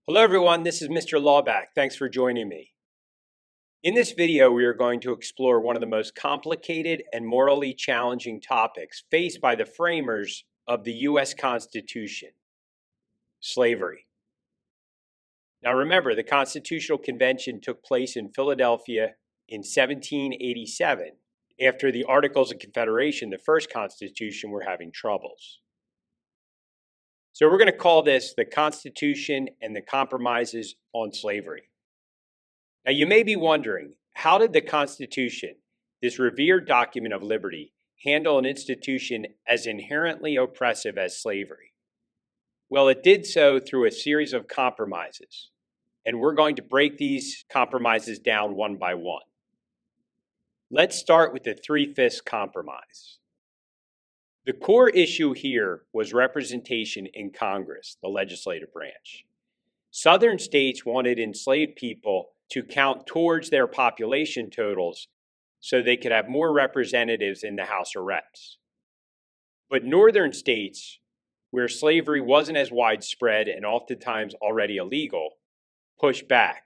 Hello everyone, this is Mr. Laubach. Thanks for joining me. In this video, we are going to explore one of the most complicated and morally challenging topics faced by the framers of the U.S. Constitution: slavery. Now remember, the Constitutional Convention took place in Philadelphia in 1787. After the Articles of Confederation, the first Constitution, were having troubles. So we're going to call this the Constitution and the Compromises on Slavery. Now you may be wondering, how did the Constitution, this revered document of liberty, handle an institution as inherently oppressive as slavery? Well, it did so through a series of compromises, and we're going to break these compromises down one by one. Let's start with the Three-Fifths Compromise. The core issue here was representation in Congress, the legislative branch. Southern states wanted enslaved people to count towards their population totals so they could have more representatives in the House of Reps. But northern states, where slavery wasn't as widespread and oftentimes already illegal, pushed back.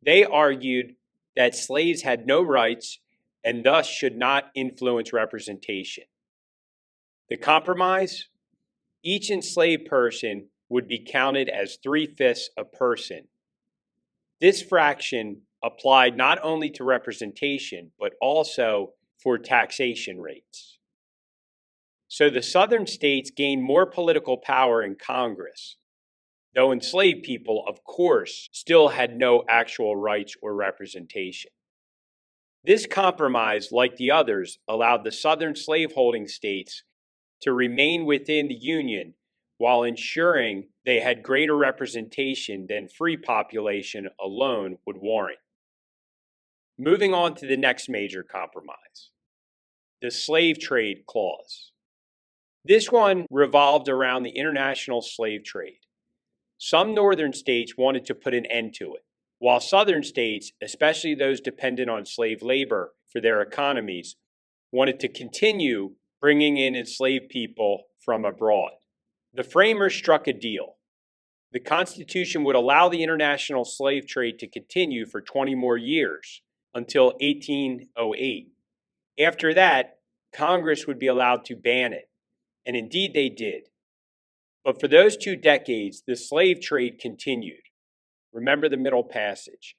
They argued that slaves had no rights and thus should not influence representation. The compromise: each enslaved person would be counted as 3/5 a person. This fraction applied not only to representation, but also for taxation rates. So the southern states gained more political power in Congress, though enslaved people, of course, still had no actual rights or representation. This compromise, like the others, allowed the southern slaveholding states to remain within the Union while ensuring they had greater representation than free population alone would warrant. Moving on to the next major compromise, the Slave Trade Clause. This one revolved around the international slave trade. Some northern states wanted to put an end to it, while southern states, especially those dependent on slave labor for their economies, wanted to continue bringing in enslaved people from abroad. The framers struck a deal. The Constitution would allow the international slave trade to continue for 20 more years, until 1808. After that, Congress would be allowed to ban it, and indeed they did. But for those 2 decades, the slave trade continued. Remember the Middle Passage.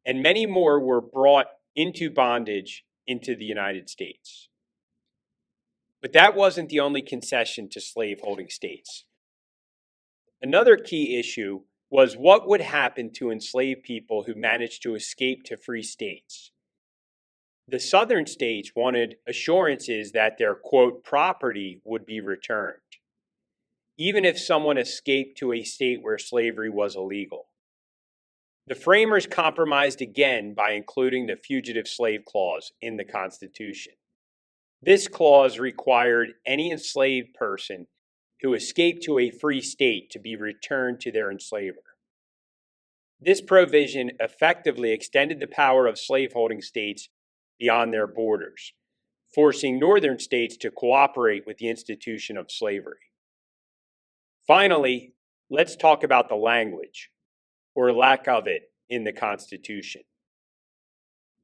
And many more were brought into bondage into the United States. But that wasn't the only concession to slaveholding states. Another key issue was what would happen to enslaved people who managed to escape to free states. The southern states wanted assurances that their, quote, property would be returned, even if someone escaped to a state where slavery was illegal. The framers compromised again by including the Fugitive Slave Clause in the Constitution. This clause required any enslaved person who escaped to a free state to be returned to their enslaver. This provision effectively extended the power of slaveholding states beyond their borders, forcing northern states to cooperate with the institution of slavery. Finally, let's talk about the language, or lack of it, in the Constitution.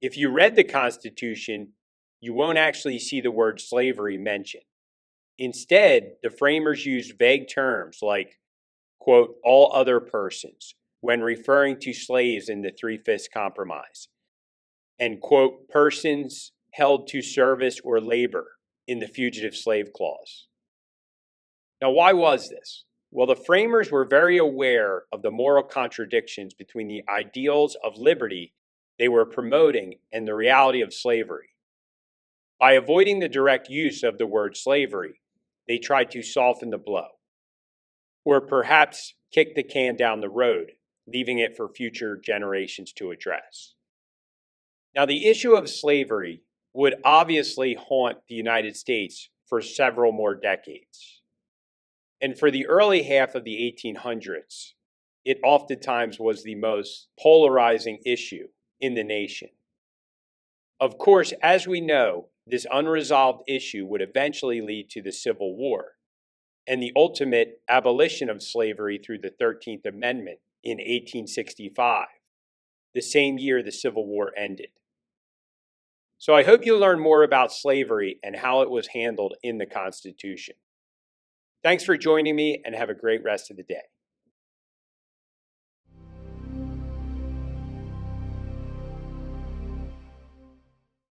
If you read the Constitution, you won't actually see the word slavery mentioned. Instead, the framers used vague terms like, quote, all other persons, when referring to slaves in the Three-Fifths Compromise, and, quote, persons held to service or labor in the Fugitive Slave Clause. Now, why was this? Well, the framers were very aware of the moral contradictions between the ideals of liberty they were promoting and the reality of slavery. By avoiding the direct use of the word slavery, they tried to soften the blow, or perhaps kick the can down the road, leaving it for future generations to address. Now, the issue of slavery would obviously haunt the United States for several more decades. And for the early half of the 1800s, it oftentimes was the most polarizing issue in the nation. Of course, as we know, this unresolved issue would eventually lead to the Civil War. and the ultimate abolition of slavery through the 13th Amendment in 1865, the same year the Civil War ended. So I hope you learn more about slavery and how it was handled in the Constitution. Thanks for joining me, and have a great rest of the day.